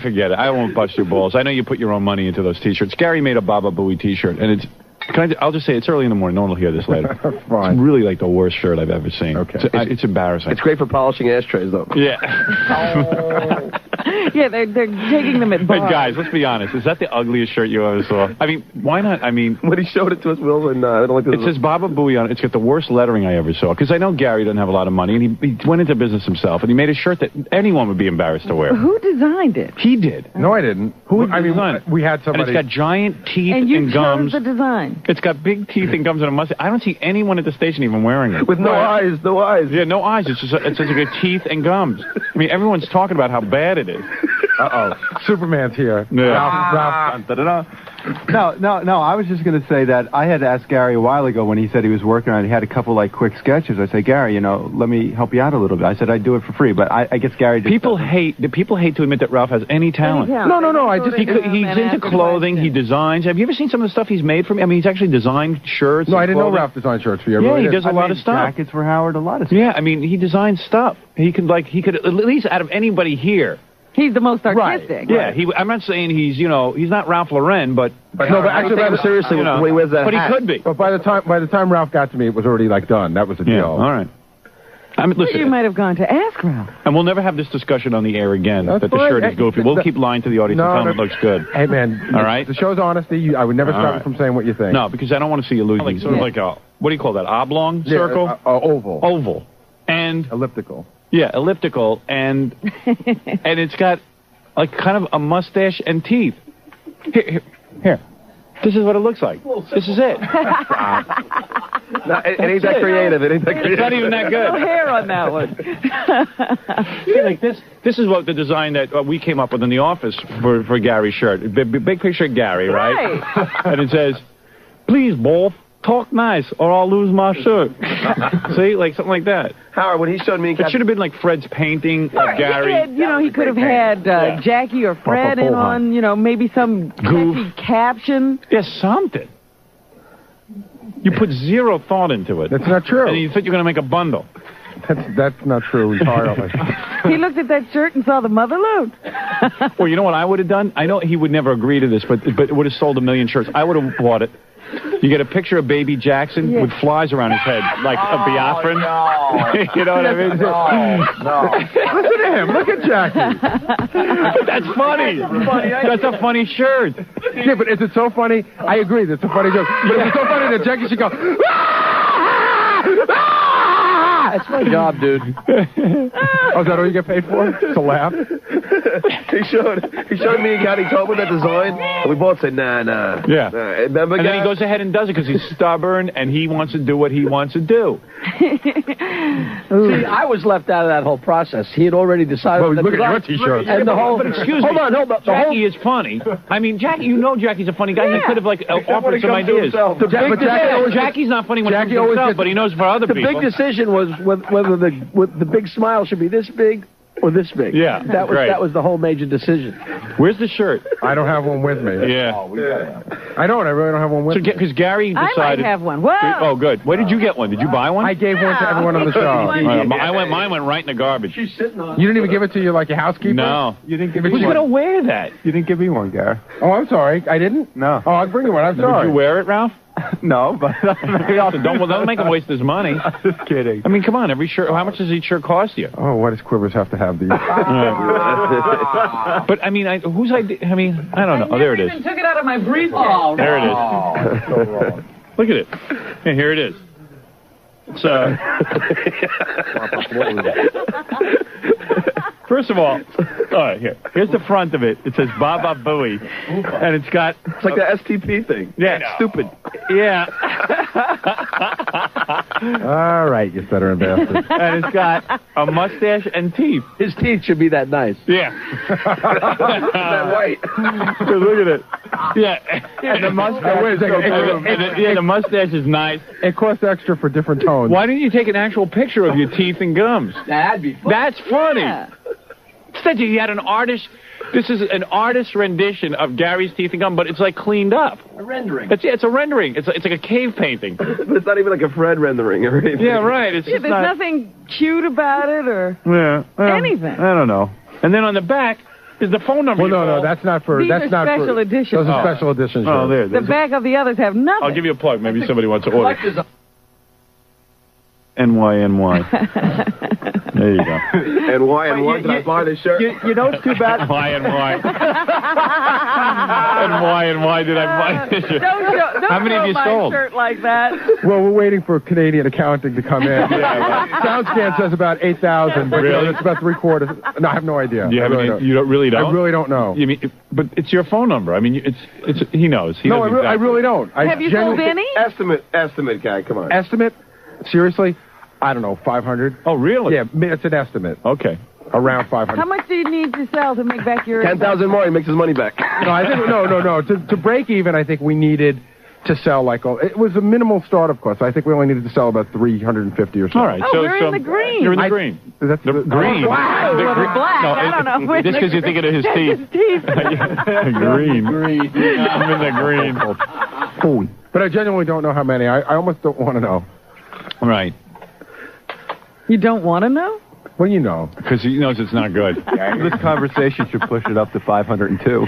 Forget it. I won't bust your balls. I know you put your own money into those T-shirts. Gary made a Baba Booey T-shirt, and it's... I'll just say it's early in the morning. No one will hear this later. Fine. It's really like the worst shirt I've ever seen. Okay. It's embarrassing. It's great for polishing ashtrays, though. Yeah. Yeah, they're taking them at bars. But guys, let's be honest. Is that the ugliest shirt you ever saw? I mean, why not? I mean... When he showed it to us, Will, and I don't like this. It says Baba Booey on it. It's got the worst lettering I ever saw. Because I know Gary doesn't have a lot of money, and he went into business himself, and he made a shirt that anyone would be embarrassed to wear. Who designed it? He did. No, I didn't. I mean, we had somebody... And it's got giant teeth And you and gums. chose the design. It's got big teeth and gums and a mustache. I don't see anyone at the station even wearing it. With no eyes, no eyes. Yeah, no eyes. It's just like teeth and gums. I mean, everyone's talking about how bad it is. Uh-oh. Superman's here. Yeah. Ralph. No, I was just going to say that I had asked Gary a while ago when he said he was working on it. He had a couple, like, quick sketches. I said, Gary, let me help you out a little bit. I said I'd do it for free, but I guess Gary just... People hate to admit that Ralph has any talent. No, I just... He's into clothing. He designs. Have you ever seen some of the stuff he's made for me? I mean, he's actually designed shirts. No, I didn't know clothing. Ralph designed shirts for you. Yeah, he does a lot of stuff. Jackets for Howard, a lot of stuff. Yeah, I mean, he designs stuff. He could at least out of anybody here... He's the most artistic. Right. Yeah, I'm not saying he's not Ralph Lauren, but actually, seriously, when he wears that but hat. he could be. But by the time Ralph got to me, it was already, like, done. That was the deal. All right. I mean, listen. You might have gone to ask Ralph. And we'll never have this discussion on the air again, That's that the fine. shirt is goofy. We'll keep lying to the audience and tell them it looks good. Hey, man. All right? The show's honesty. I would never stop you from saying what you think. No, because I don't want to see you losing. Like, sort of like a, what do you call that, oblong circle? Oval. Oval. And... Elliptical. Yeah, elliptical. And it's got, like, kind of a mustache and teeth. Here. This is what it looks like. This is it. No, it ain't that creative. It ain't that creative. It's not even that good. No hair on that one. See, like this is what the design that we came up with in the office for Gary's shirt. Big picture of Gary, right? And it says, "Please, both, talk nice or I'll lose my shirt." See, like something like that. Howard, when he showed me... It should have been like Fred's painting of Gary. He could have had Jackie or Fred in on, maybe some catchy caption. Yes, something. You put zero thought into it. That's not true. And you think you're going to make a bundle. That's not true entirely. He looked at that shirt and saw the mother load. Well, you know what I would have done? I know he would never agree to this, but it would have sold 1 million shirts. I would have bought it. You get a picture of baby Jackson with flies around his head, like a Biafran. No. You know what I mean? No. Listen to him. Look at Jackie. That's funny. That's a funny shirt. Yeah, but is it so funny? I agree. That's a funny joke. But it's so funny that Jackie should go... That's my job, dude. Oh, is that all you get paid for? To laugh? He showed me and Gary Tobin that design, and we both said, nah. Yeah. Remember, and then he goes ahead and does it because he's stubborn and he wants to do what he wants to do. See, I was left out of that whole process. He had already decided. Well, look at your T-shirt. And the whole... But excuse me. Hold on. Jackie is funny. I mean, Jackie, Jackie's a funny guy. He could have, offered some ideas. Jackie's not funny when he comes to himself, but he knows for other people. The big decision was whether the big smile should be this big or this big. Yeah, that was the whole major decision. Where's the shirt? I don't have one with me. Yeah. I don't. I really don't have one with me. Because Gary decided... I might have one. Whoa! Oh, good. Where did you get one? Did you buy one? I gave one to everyone on the show. Mine went right in the garbage. She's sitting on. You didn't even give it to your housekeeper? No. You didn't give me Who's one. going to wear that? You didn't give me one, Gary. Oh, I'm sorry. I didn't? No. Oh, I'll bring you one. I'm sorry. Would you wear it, Ralph? No, but don't make him waste his money. I'm just kidding. I mean, come on. Every shirt. How much does each shirt cost you? Oh, why does Quivers have to have these? But I mean, whose idea? I mean, I don't know. Oh, there it is. I took it out of my briefcase. Oh, there it is. Look at it. Yeah, here it is. It's First of all right, here's the front of it. It says Baba Booey, and it's got... It's like the STP thing. Yeah. Stupid. Yeah. All right, you stuttering bastard. And it's got a mustache and teeth. His teeth should be that nice. Yeah. That white. Look at it. Yeah. And the mustache... Wait a second. the mustache is nice. It costs extra for different tones. Why didn't you take an actual picture of your teeth and gums? That'd be fun. That's funny. Yeah. Instead, you had an artist... This is an artist's rendition of Gary's teeth and gum, but it's like cleaned up. A rendering. It's a rendering. It's like a cave painting. But it's not even like a Fred rendering or anything. Yeah, right. It's just There's nothing cute about it or anything. anything. I don't know. And then on the back, Is the phone number? Well, no, that's not for. These That's are not special for. editions. Those are special editions. Oh, there. The back of the others have nothing. I'll give you a plug. Maybe somebody wants to order. NYNY. There you go. And why? Did I buy this shirt? You know, it's too bad. NYNY. NYNY did I buy this shirt? Don't How many have you my sold? shirt like that. Well, we're waiting for Canadian accounting to come in. SoundScan says about 8,000, but Really? it's about 3/4. No, I have no idea. Do you have I really any? You don't really don't. I really don't know. You mean? But it's your phone number. I mean, it's. He knows. He No, knows I exactly. really don't. Have you sold any? Estimate, guy. Come on. Estimate? Seriously? I don't know, 500? Oh, really? Yeah, it's an estimate. Okay. Around 500. How much do you need to sell to make back your... 10,000 more, he makes his money back. No, I think no. To break even, I think we needed to sell it was a minimal startup cost. I think we only needed to sell about 350 or so. All right. Oh, we're in the green. You're in the green. That's The green. Wow, The well, green- black. No, I don't know. Just because you're thinking of his teeth. His teeth. Green. I'm in the green. But I genuinely don't know how many. I almost don't want to know. Right. You don't want to know? Well, you know. Because he knows it's not good. This conversation should push it up to 502.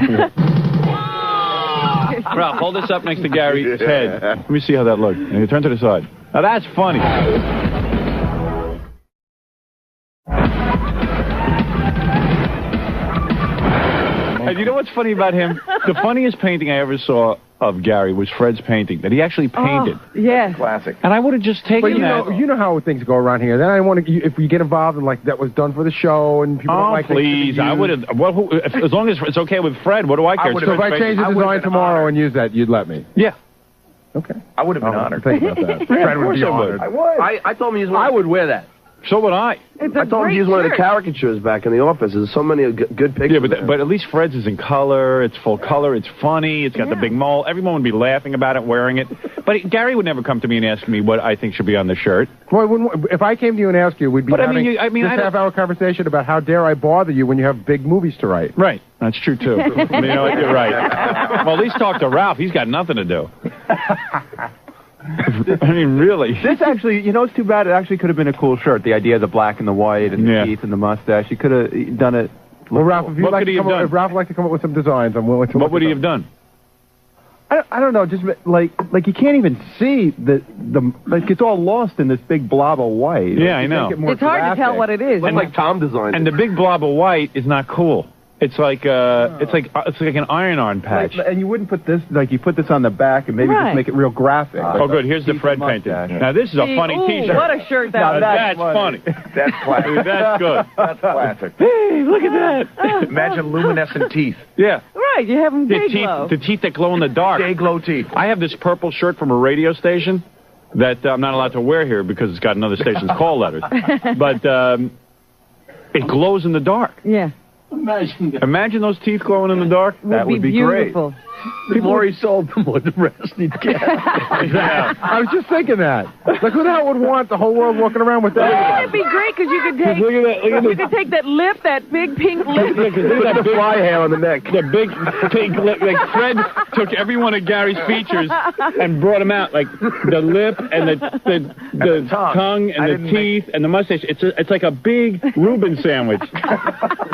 Ralph, hold this up next to Gary's head. Let me see how that looks. And you turn to the side. Now that's funny. And you know what's funny about him? The funniest painting I ever saw of Gary was Fred's painting that he actually painted. Oh, yes. Classic. And I would have just taken But that. you know how things go around here. Then I want to, if we get involved in like that was done for the show and people don't Oh, like things to be please. I used. would have. Well, as long as it's okay with Fred, what do I care? So if I change the design tomorrow and use that, you'd let me? Yeah. Okay. I would have been I'll honored. think about that. Fred would be honored. I told him he was one I would wear that. So would I. It's I told him he was one of the caricatures back in the office. There's so many good pictures. Yeah, there. but at least Fred's is in color. It's full color. It's funny. It's got the big mole. Everyone would be laughing about it, wearing it. But Gary would never come to me and ask me what I think should be on the shirt. Well, if I came to you and asked you, we'd be But I having mean, I this half-hour conversation about how dare I bother you when you have big movies to write. Right. That's true, too. You know what? You're right. Well, at least talk to Ralph. He's got nothing to do. I mean, really. This actually, you know, it's too bad. It actually could have been a cool shirt. The idea of the black and the white and the teeth and the mustache. You could have done it. Well, Ralph, if, What could he have done? if Ralph would like to come up with some designs, I'm willing to. What would he have done? I don't know. Just like you can't even see the like it's all lost in this big blob of white. Yeah, I know. It's hard to tell what it is. Looked like Tom designed And it. the big blob of white is not cool. It's like it's like an iron-on patch. And you wouldn't put this like you put this on the back and maybe Right. just make it real graphic. Oh, good. Here's the Teeth Fred and painting. mustache. Now, this is a funny Ooh, T-shirt. what a shirt that Now, was. that's funny. That's classic. That's good. That's classic. Hey, look at that. Imagine luminescent teeth. Yeah. Right, you have them The day teeth, glow. the teeth that glow in the dark. Day glow teeth. I have this purple shirt from a radio station that I'm not allowed to wear here because it's got another station's call letters. But it glows in the dark. Yeah. Imagine those teeth glowing in the dark. Would be beautiful. The more he sold, the more the rest he'd get. Yeah. I was just thinking that. Like, who the hell would want the whole world walking around with that? Yeah, it'd be great because you could take Look at that. Look at you this. could take that lip, that big pink lip. Look at that big Fly hair on the neck. The big pink lip. Like Fred took every one of Gary's features and brought them out. Like the lip and the tongue and the teeth and the mustache. It's like a big Reuben sandwich.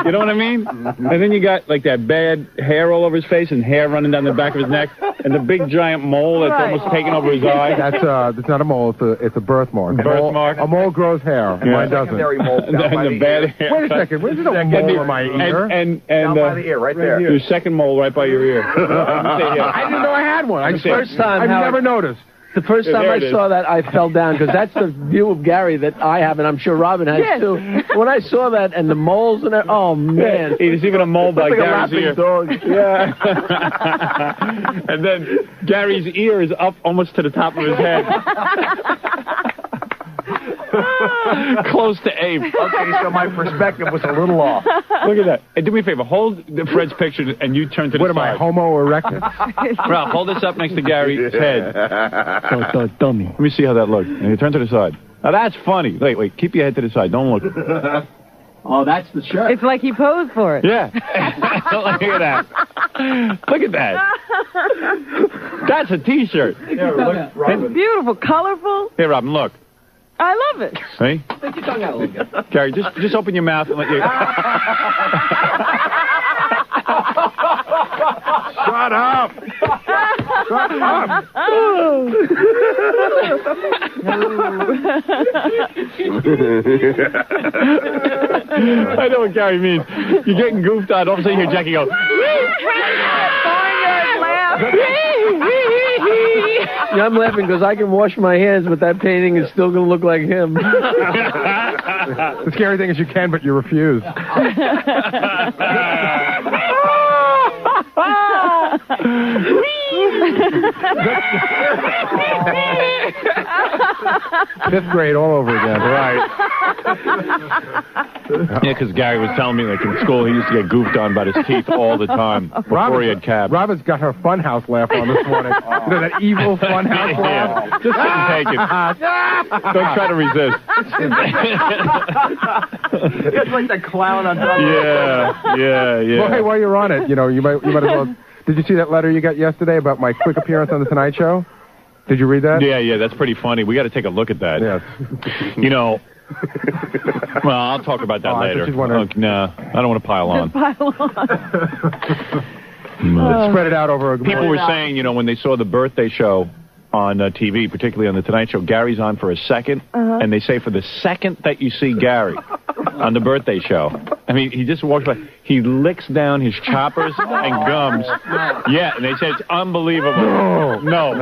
You know what I mean? And then you got like that bad hair all over his face and hair running down the back of his neck and the big giant mole that's Right. almost taking over his eye. That's not a mole. It's a birthmark. Birthmark? A mole grows hair. Mine doesn't. Secondary mole And down by the the bad ear. hair. Wait a second. Where's the mole in my ear? And Down by the ear, right there. your second mole right by your ear. I didn't know I had one. The first time, I've Howard, never noticed. the first time There I it is. saw that, I fell down because that's the view of Gary that I have, and I'm sure Robin has Yes. too. When I saw that and the moles and that, oh man. There's even a mole by Like a Gary's laughing ear. dog. Yeah. And then Gary's ear is up almost to the top of his head. Close to Abe. Okay, so my perspective was a little off. Look at that. Hey, do me a favor. Hold Fred's picture and you turn to the What am I, side. Homo erectus? Ralph, hold this up next to Gary's head. So dummy. Let me see how that looks. And you turn to the side. Now that's funny. Wait. Keep your head to the side. Don't look. Oh, that's the shirt. It's like he posed for it. Yeah. Look at that. Look at that. That's a T-shirt. It's beautiful, colorful. Here, Robin, look. I love it. See? Gary, just open your mouth and let you... Shut up! Shut up! I know what Gary means. You're getting goofed on. All of a sudden you hear Jackie go, Yeah, I'm laughing because I can wash my hands, but that painting is still going to look like him. The scary thing is you can, but you refuse. Fifth grade all over again. Right. yeah, because Gary was telling me, like, in school, he used to get goofed on by his teeth all the time before he had cabs. Robin's got her funhouse laugh on this morning. You know, that evil funhouse laugh? Yeah. Just sit and take it. Don't try to resist. It's like the clown on top. Yeah. Well, hey, while you're on it, you know, you might as well. Did you see that letter you got yesterday about my quick appearance on the Tonight Show? Did you read that? Yeah, that's pretty funny. We got to take a look at that. Yes. You know, well, I'll talk about that later. No, I don't want to pile on. Spread it out over. People were saying, you know, when they saw the birthday show on TV, particularly on the Tonight Show, Gary's on for a second, and they say for the second that you see Gary on the birthday show, I mean, he just walks by, he licks down his choppers and gums. Yeah, and they say it's unbelievable. No.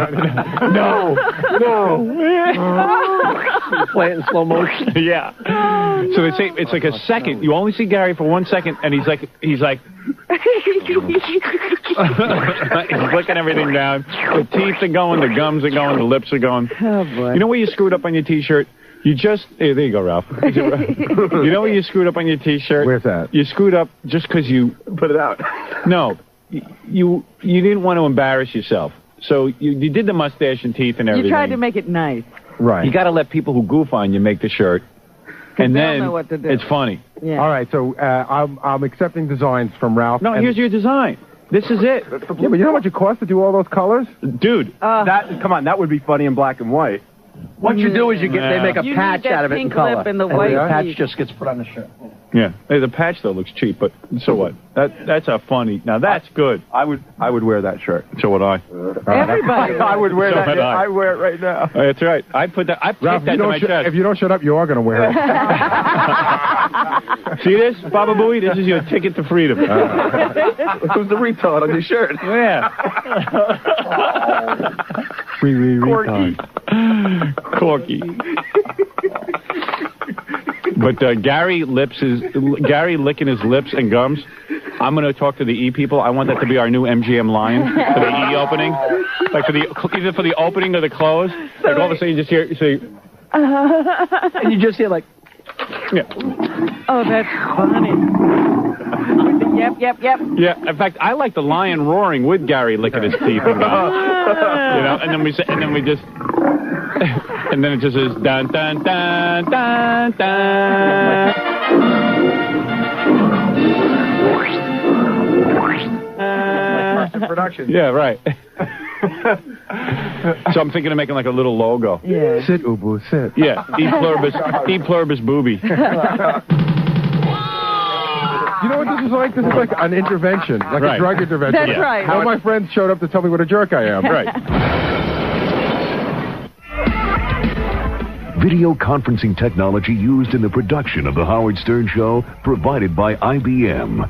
Play it in slow motion. Yeah. So they say it's like a second. You only see Gary for 1 second, and he's like. He's licking everything down. The teeth are going, the gums are going, the lips are going. Oh, boy. You know where you screwed up on your T-shirt? You just... Hey, there you go, Ralph. You know where you screwed up on your T-shirt? Where's that? You screwed up just because you... Put it out. No. You didn't want to embarrass yourself. So you did the mustache and teeth and everything. You tried to make it nice. Right. You got to let people who goof on you make the shirt. And they'll then know what to do. it's funny. Yeah. All right, so I'm accepting designs from Ralph. No, here's your design. This is it. Yeah, but you know how much it costs to do all those colors? Dude. Come on, that would be funny in black and white. What you do is they make a You patch need that out of it in pink color. lip and the And white the patch teeth. just gets put on the shirt. Yeah. Hey, the patch though looks cheap, but so what? That's a funny. Now that's good. I would wear that shirt. So would I. Everybody. I would wear So that. would I. I wear it right now. That's right. I put that. I Ralph, taped that to my chest. if you don't shut up, you are going to wear it. See this, Baba Booey? This is your ticket to freedom. Who's the retard on your shirt? Yeah. Corky. But Gary licking his lips and gums. I'm going to talk to the E people. I want that to be our new MGM line for the E opening, like either for the opening or the close. Like all of a sudden you just hear, And you just hear like, yeah. Oh, that's funny. Yep. Yeah, in fact, I like the lion roaring with Gary licking his teeth and gums. You know, and then we just, and then it just says dun dun dun dun dun. Production. Yeah, right. So I'm thinking of making like a little logo. Yeah. Sit, Ubu, sit. Yeah, E pluribus booby. You know what this is like? This is like an intervention, like Right. a drug intervention. That's right. All my friends showed up to tell me what a jerk I am. Right. Video conferencing technology used in the production of The Howard Stern Show, provided by IBM.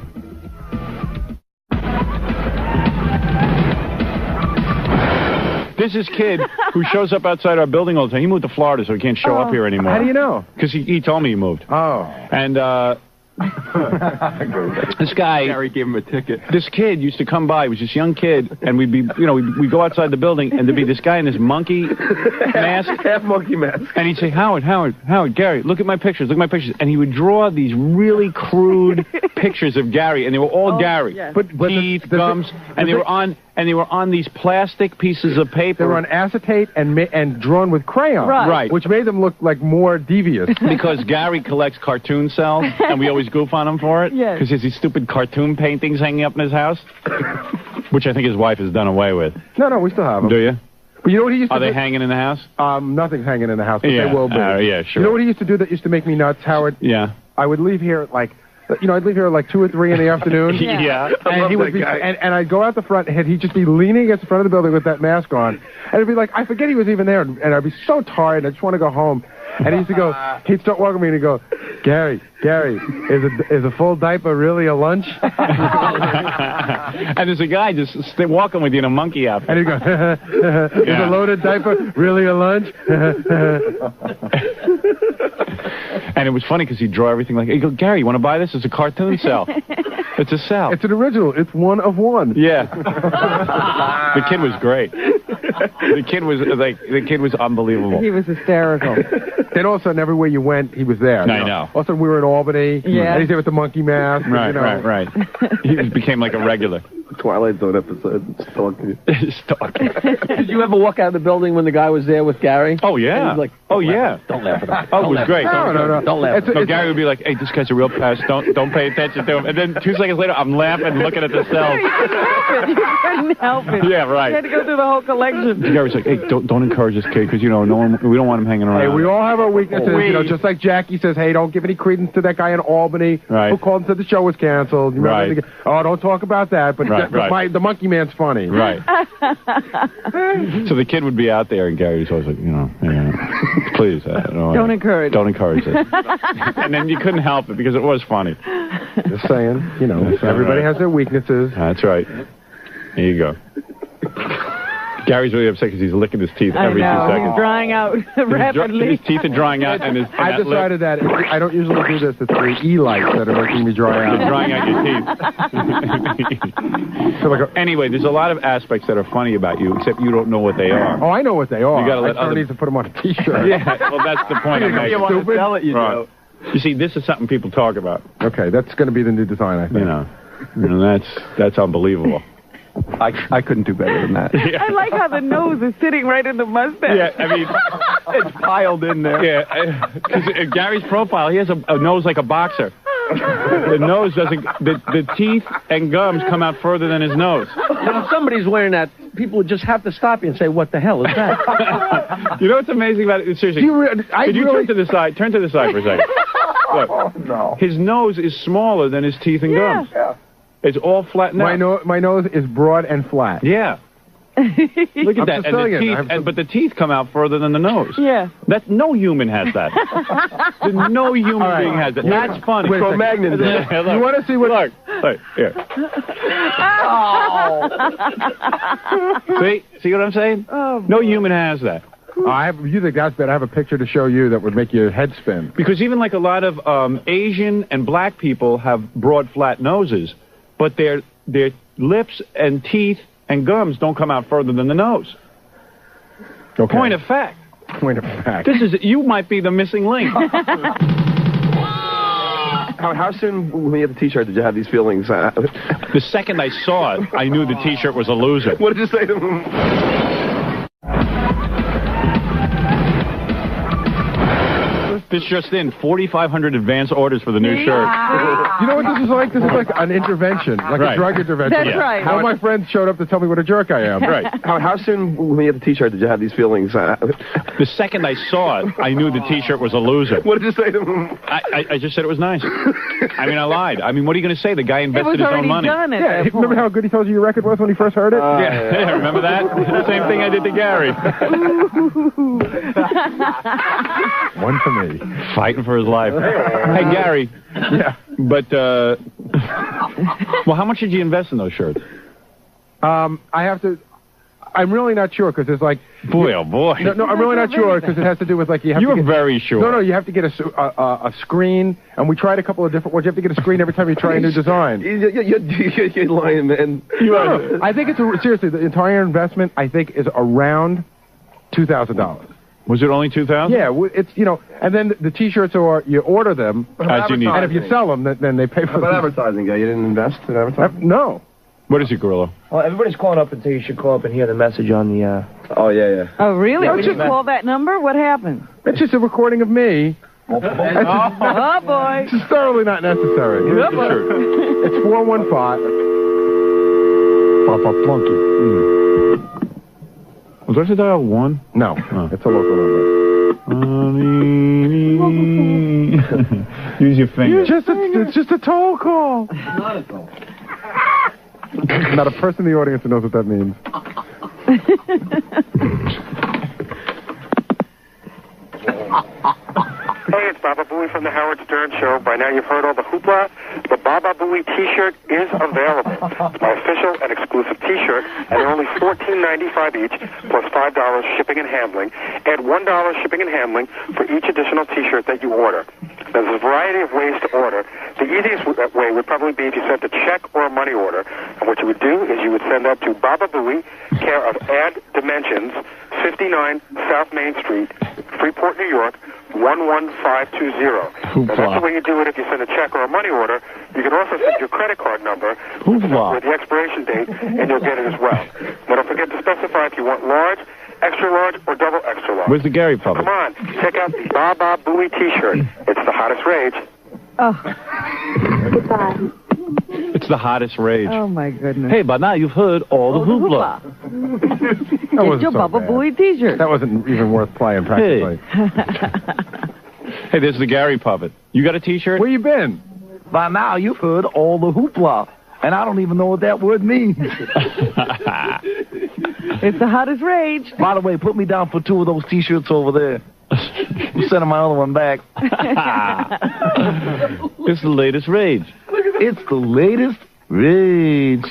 This is kid who shows up outside our building all the time. He moved to Florida, so he can't show up here anymore. How do you know? Because he told me he moved. Oh. And this guy, Gary gave him a ticket. this kid used to come by. He was this young kid, and we'd go outside the building, and there'd be this guy in this monkey mask. Half monkey mask. And he'd say, Howard, Gary, look at my pictures, And he would draw these really crude pictures of Gary, and they were all Gary. yes. But Teeth, gums, and they were on these plastic pieces of paper. They were on acetate and drawn with crayon. Right. Which made them look like more devious. Because Gary collects cartoon cells, and we always goof on him for it. Yes. Because he has these stupid cartoon paintings hanging up in his house, which I think his wife has done away with. No, we still have them. Do you? But you know what he used to Are do? they hanging in the house? Nothing's hanging in the house, but Yeah. they will be. Yeah, sure. You know what he used to do that used to make me nuts, Howard? Yeah. I would leave here at like I'd leave here at like 2 or 3 in the afternoon. Yeah. And he would be, and I'd go out the front, and he'd just be leaning against the front of the building with that mask on, and it'd be like, I forget he was even there, and I'd be so tired, I just want to go home. And he used to go, he'd start walking me, and he'd go, Gary, is a full diaper really a lunch? And there's a guy just walking with you in a monkey outfit. And he'd go, is a loaded diaper really a lunch? And it was funny because he'd draw everything like, he'd go, Gary, you want to buy this? It's a cartoon cell. It's a cell. It's an original. It's one of one. Yeah. The kid was great. The kid was unbelievable. He was hysterical. Then all of a sudden, everywhere you went, he was there. I know. All of a sudden, we were in Albany. Yeah. And he's there with the monkey mask. Right. He became like a regular. Twilight Zone episode. Stalking. Stalking. Did you ever walk out of the building when the guy was there with Gary? Oh, yeah. And he was like, don't laugh at him. Oh, it was great. No. Don't laugh. No, Gary would be like, hey, this guy's a real pest. Don't pay attention to him. And then 2 seconds later, I'm laughing, looking at the cell. You couldn't help it. Yeah, right. You had to go through the whole collection. Gary's like, hey, don't encourage this kid because, we don't want him hanging around. Hey, we all have our weaknesses. Just like Jackie says, hey, don't give any credence to that guy in Albany who called and said the show was canceled. Right. Oh, don't talk about that. But the monkey man's funny. Right. So the kid would be out there, and Gary's always like, please. Don't encourage. Don't encourage it. And then you couldn't help it because it was funny. Just saying, everybody has their weaknesses. That's right. Here you go. Gary's really upset because he's licking his teeth every 2 seconds. He's drying out rapidly. His teeth are drying out, and I decided that I don't usually do this. It's the E-lights that are making me dry out. They're drying out your teeth. Anyway, there's a lot of aspects that are funny about you, except you don't know what they are. Oh, I know what they are. You got to let I need to put them on a T-shirt. Yeah, well, that's the point I'm making. You sell it, Right. You see, this is something people talk about. Okay, that's going to be the new design, I think. That's unbelievable. I couldn't do better than that. I like how the nose is sitting right in the mustache. Yeah, I mean, It's piled in there. yeah, because Gary's profile, he has a nose like a boxer. The nose doesn't, the teeth and gums come out further than his nose. Now, if somebody's wearing that, people would just have to stop you and say, what the hell is that? You know what's amazing about it? Seriously, could you turn to the side? Turn to the side for a second. Look, No. his nose is smaller than his teeth and gums. Yeah. It's all flattened out. My nose is broad and flat. Yeah. Look at that. Sicilian. But the teeth come out further than the nose. Yeah. No human has that. No human being has that. That's funny. Wait a second. Magnets. Yeah, look. You want to see what? Look, here. See what I'm saying? Oh, no human has that. You think that's bad? I have a picture to show you that would make your head spin. Because even like a lot of Asian and black people have broad, flat noses, but their lips and teeth and gums don't come out further than the nose. Okay. Point of fact. Point of fact. You might be the missing link. How soon when you had the T-shirt did you have these feelings? The second I saw it, I knew the T-shirt was a loser. What did you say to him? This just in, 4,500 advance orders for the new shirt. You know what this is like? This is like an intervention, like a drug intervention. That's right. All my friends showed up to tell me what a jerk I am. Right. How soon when you had the T-shirt did you have these feelings? The second I saw it, I knew the T-shirt was a loser. What did you say to him? I just said it was nice. I mean, I lied. I mean, what are you going to say? The guy invested his own money. Done at Yeah, that remember how good he told you your record was when he first heard it? Yeah, remember that? The same thing I did to Gary. One for me. Fighting for his life. Hey, Gary. Yeah. But, well, how much did you invest in those shirts? I'm really not sure because it's like. Boy, oh boy. No, I'm really not sure because it has to do with like you have. You to were get, very sure. No, you have to get a screen, and we tried a couple of different ones. You have to get a screen every time you try a new design. You're lying, man. No, I think seriously the entire investment I think is around $2,000. Was it only 2,000? Yeah, it's and then the T-shirts are you order them, As you need. and if you sell them, then they pay for them. How about advertising, guy? You didn't invest in advertising? No. What is it, Gorilla? Well, everybody's calling up and say you should call up and hear the message on the. Oh yeah. Oh, really? Yeah, Would you call that number? What happened? It's just a recording of me. Oh, boy. It's thoroughly not necessary. It's 415. Papa Plunky. Was that a dial 1? No, it's a local number. Use your finger. It's just a toll call. Not a toll. Not a person in the audience who knows what that means. Hey, it's Baba Booey from the Howard Stern Show. By now you've heard all the hoopla. The Baba Booey T-shirt is available. It's my official and exclusive T-shirt, and they're only $14.95 each, plus $5 shipping and handling. Add $1 shipping and handling for each additional T-shirt that you order. There's a variety of ways to order. The easiest way would probably be if you sent a check or a money order. And what you would do is you would send that to Baba Booey, care of Add Dimensions, 59 South Main Street, Freeport, New York, 11520. Now, that's the way you do it if you send a check or a money order. You can also send your credit card number with the expiration date, and you'll get it as well. Now, don't forget to specify if you want large, extra large, or double extra large. Where's the Gary puppet? Come on, check out the Baba Booey T-shirt. It's the hottest rage. Oh. Goodbye. It's the hottest rage. Oh, my goodness. Hey, by now you've heard all the hoopla. That Get your Baba Booey T-shirt. That wasn't even worth playing, practically. Hey, this is the Gary puppet. You got a T-shirt? Where you been? By now you've heard all the hoopla, and I don't even know what that word means. It's the hottest rage. By the way, put me down for 2 of those T-shirts over there. I'm sending my other one back. It's the latest rage. It's the latest rage.